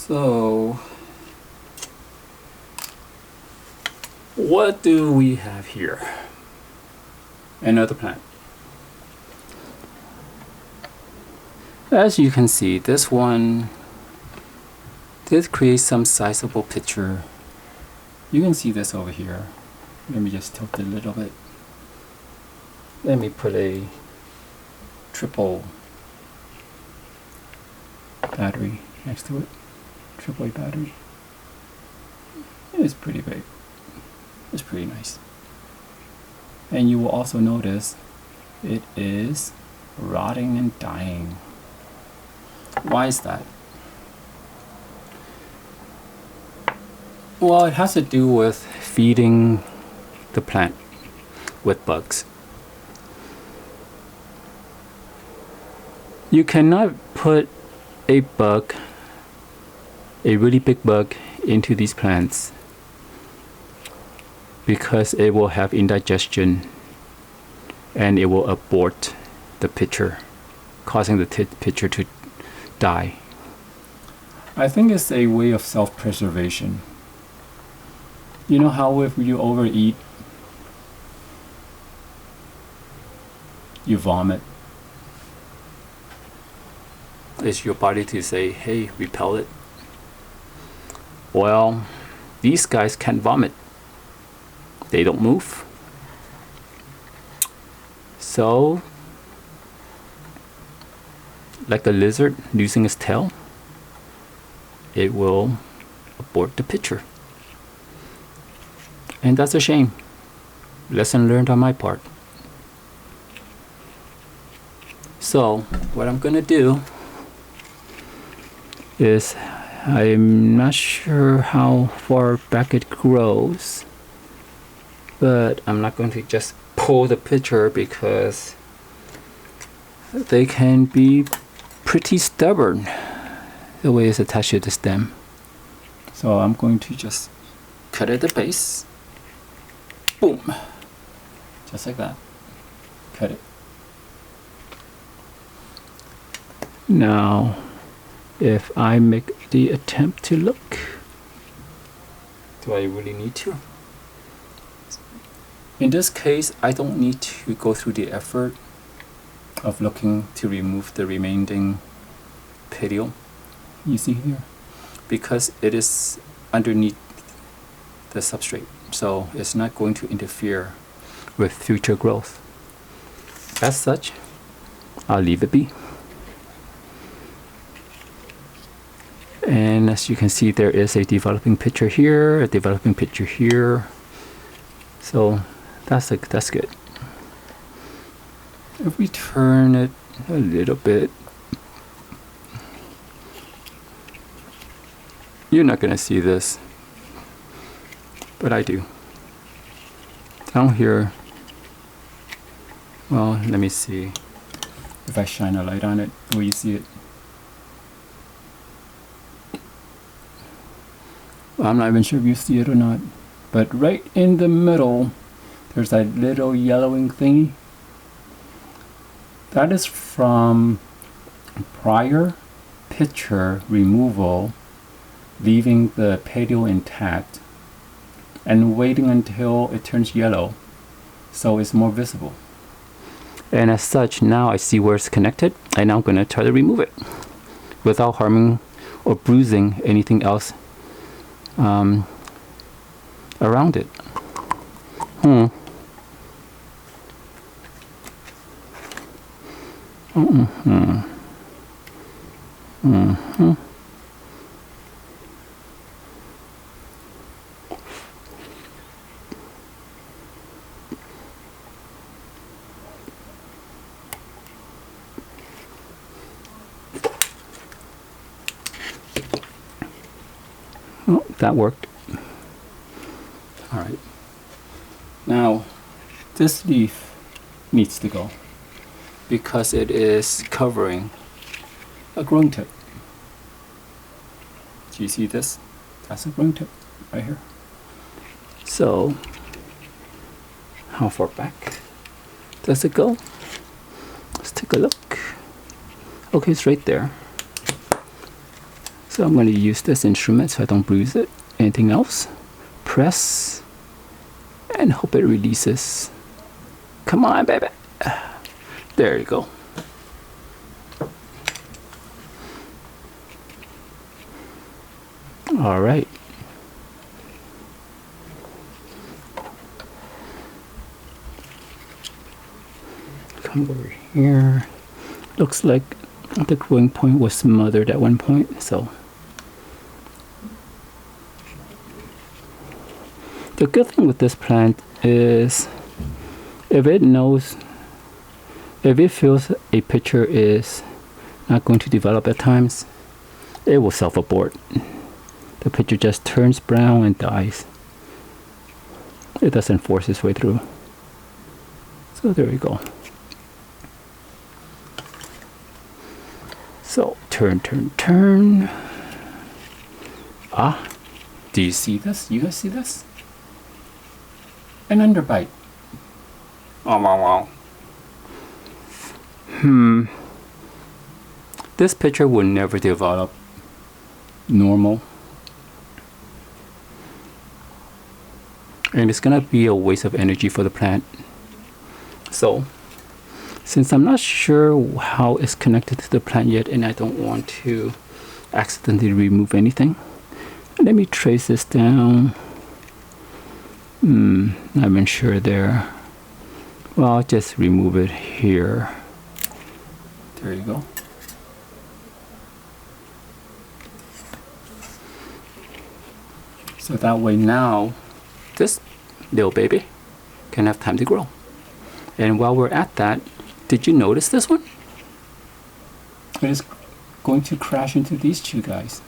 So, what do we have here? Another plant. As you can see, this one did create some sizable picture. You can see this over here. Let me just tilt it a little bit. Let me put a triple battery next to it. AAA battery. It's pretty big. It's pretty nice. And you will also notice it is rotting and dying. Why is that? Well, it has to do with feeding the plant with bugs. You cannot put a bug, a really big bug, into these plants because it will have indigestion and it will abort the pitcher, causing the pitcher to die. I think it's a way of self-preservation. You know how if you overeat, you vomit? It's your body to say, hey, repel it. Well, these guys can't vomit. They don't move. So, like a lizard losing its tail, it will abort the pitcher. And that's a shame. Lesson learned on my part. So, what I'm gonna do is, I'm not sure how far back it grows, but I'm not going to just pull the pitcher because they can be pretty stubborn the way it's attached to the stem. So I'm going to just cut at the base. Boom. Just like that. Cut it. Now, if I make the attempt to look, do I really need to? In this case, I don't need to go through the effort of looking to remove the remaining petiole you see here, because it is underneath the substrate, so it's not going to interfere with future growth. As such, I'll leave it be. And as you can see, there is a developing pitcher here, a developing pitcher here. So that's good. If we turn it a little bit, you're not gonna see this, but I do. Down here, well, let me see if I shine a light on it. Will you see it? Well, I'm not even sure if you see it or not, but right in the middle, there's that little yellowing thingy. That is from prior pitcher removal, leaving the petiole intact and waiting until it turns yellow so it's more visible. And as such, now I see where it's connected, and now I'm going to try to remove it without harming or bruising anything else around it. Oh, that worked. All right. Now, this leaf needs to go because it is covering a growing tip. Do you see this? That's a growing tip right here. So, how far back does it go? Let's take a look. Okay, it's right there. So So I'm going to use this instrument so I don't bruise it. Anything else? Press and hope it releases. Come on, baby. There you go. All right. Come over here. Looks like the growing point was smothered at one point, so the good thing with this plant is if it feels a pitcher is not going to develop at times, it will self-abort. The pitcher just turns brown and dies. It doesn't force its way through. So there we go. So turn. Ah, do you see this? You guys see this? An underbite. Oh, wow. This pitcher will never develop normal. And it's gonna be a waste of energy for the plant. So, since I'm not sure how it's connected to the plant yet and I don't want to accidentally remove anything, let me trace this down. I'm unsure there. Well, I'll just remove it here. There you go. So that way now, this little baby can have time to grow. And while we're at that, did you notice this one? It is going to crash into these two guys.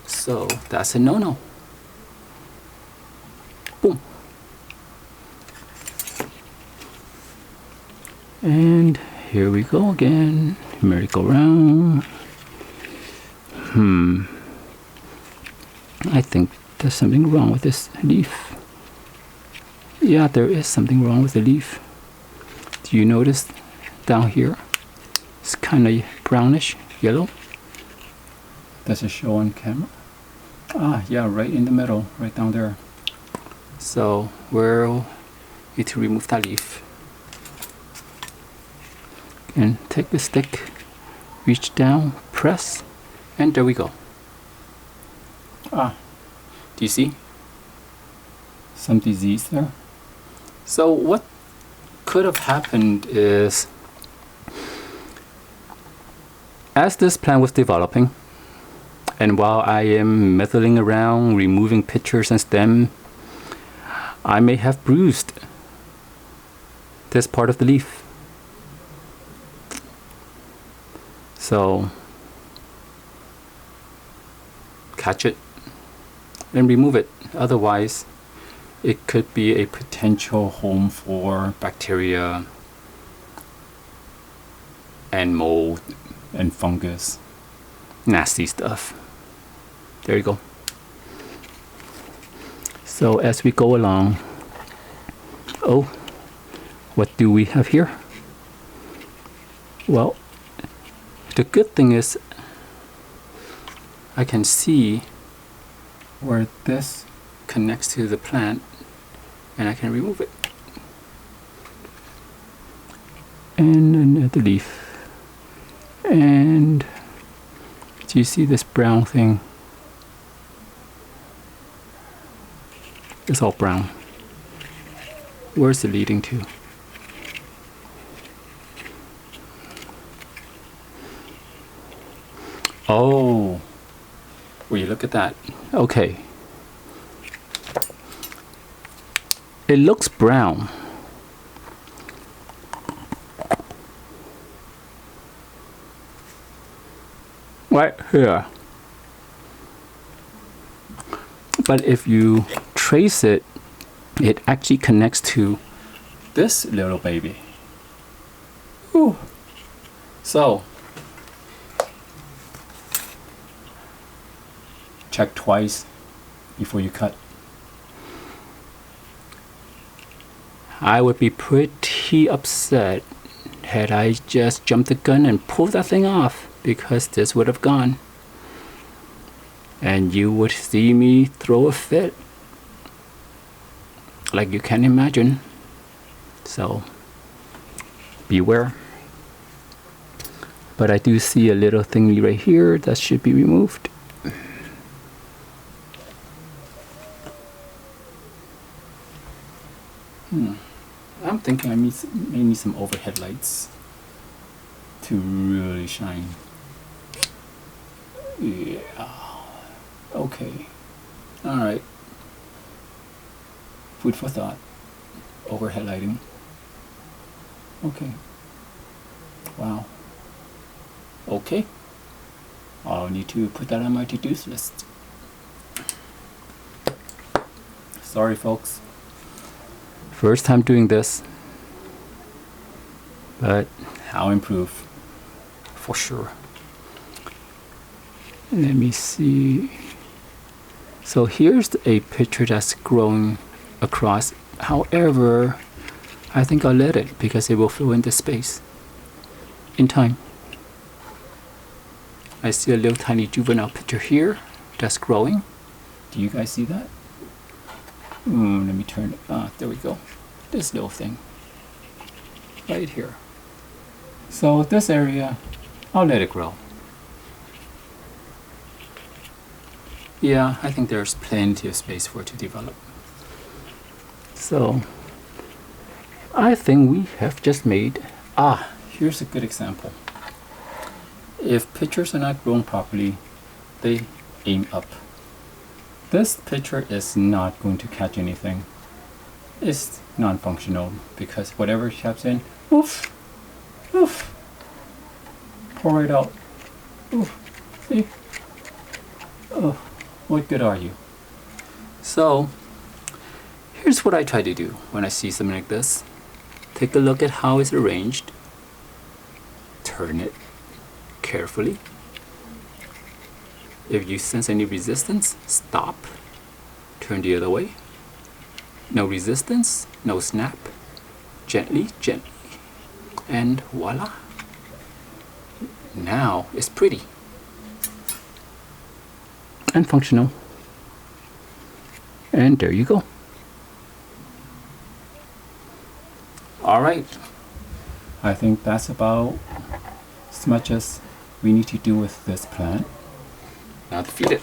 So that's a no-no. Boom. And here we go again. Merry-go-round. I think there's something wrong with this leaf. Yeah, there is something wrong with the leaf. Do you notice down here? It's kind of brownish yellow. Does it show on camera? Ah, yeah, right in the middle, right down there. So we'll need to remove that leaf. And take the stick, reach down, press, and there we go. Ah, do you see? Some disease there. So what could have happened is, as this plant was developing, and while I am meddling around, removing pitchers and stem, I may have bruised this part of the leaf. So, catch it and remove it. Otherwise, it could be a potential home for bacteria and mold and fungus. Nasty stuff. There you go. So as we go along, oh, what do we have here? Well, the good thing is I can see where this connects to the plant and I can remove it. And another leaf. And do you see this brown thing? It's all brown. Where's it leading to? Oh, will you look at that? Okay. It looks brown. Right here. But if you trace it, it actually connects to this little baby. Ooh. So, check twice before you cut. I would be pretty upset had I just jumped the gun and pulled that thing off, because this would have gone. and you would see me throw a fit like you can imagine. So beware. But I do see a little thingy right here that should be removed. I'm thinking I may need some overhead lights to really shine. Yeah. Okay. Alright. Food for thought. Overhead lighting. Okay. Wow. Okay. I'll need to put that on my to-dos list. Sorry, folks. First time doing this, but I'll improve for sure. Let me see. So here's a picture that's growing across. However, I think I'll let it because it will fill in the space in time. I see a little tiny juvenile picture here that's growing. Do you guys see that? Let me turn it. There we go. This little thing right here. So this area, I'll let it grow. Yeah, I think there's plenty of space for it to develop. So I think we have just made, here's a good example. If pictures are not grown properly, they aim up. This picture is not going to catch anything. It's non-functional because whatever it taps in, oof, oof, pour right out. Oof, see? Oh, what good are you? So, here's what I try to do when I see something like this. Take a look at how it's arranged. Turn it carefully. If you sense any resistance, stop. Turn the other way. No resistance, no snap. Gently, gently. And voila. Now it's pretty. And functional. And there you go. Alright. I think that's about as much as we need to do with this plant. Now to feed it.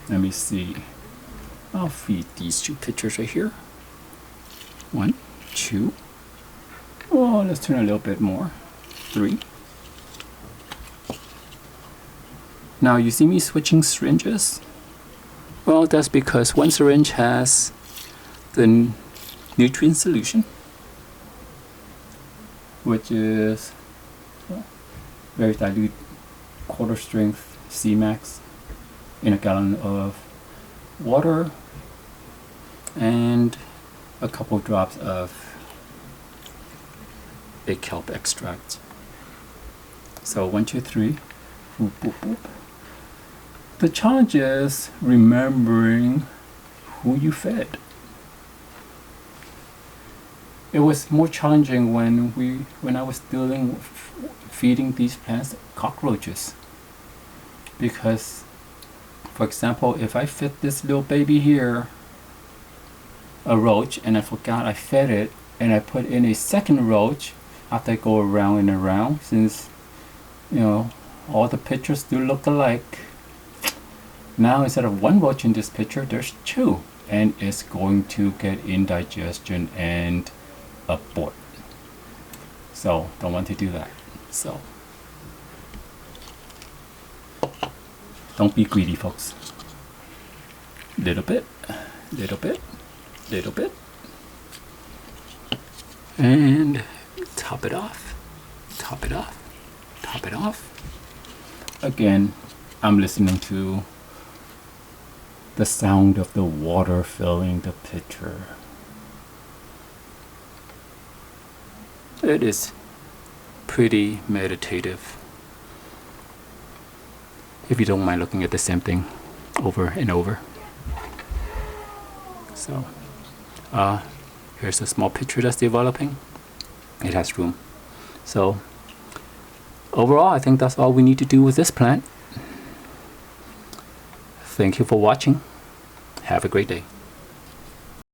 Let me see. I'll feed these two pictures right here. 1, 2. Oh, let's turn a little bit more. 3. Now you see me switching syringes? Well, that's because one syringe has the nutrient solution, which is very dilute, quarter strength C-Max in a gallon of water and a couple drops of a kelp extract. So 1, 2, 3. Boop, boop, boop. The challenge is remembering who you fed. It was more challenging when I was dealing with feeding these plants cockroaches. Because, for example, if I fed this little baby here a roach and I forgot I fed it and I put in a second roach after I go around and around, since all the pictures do look alike, now instead of one roach in this picture there's 2, and it's going to get indigestion and abort. So don't want to do that. So don't be greedy, folks. Little bit, little bit, little bit, and top it off, top it off, top it off. Again, I'm listening to the sound of the water filling the pitcher. It is pretty meditative, if you don't mind looking at the same thing over and over. So here's a small pitcher that's developing. It has room. So overall, I think that's all we need to do with this plant. Thank you for watching. Have a great day.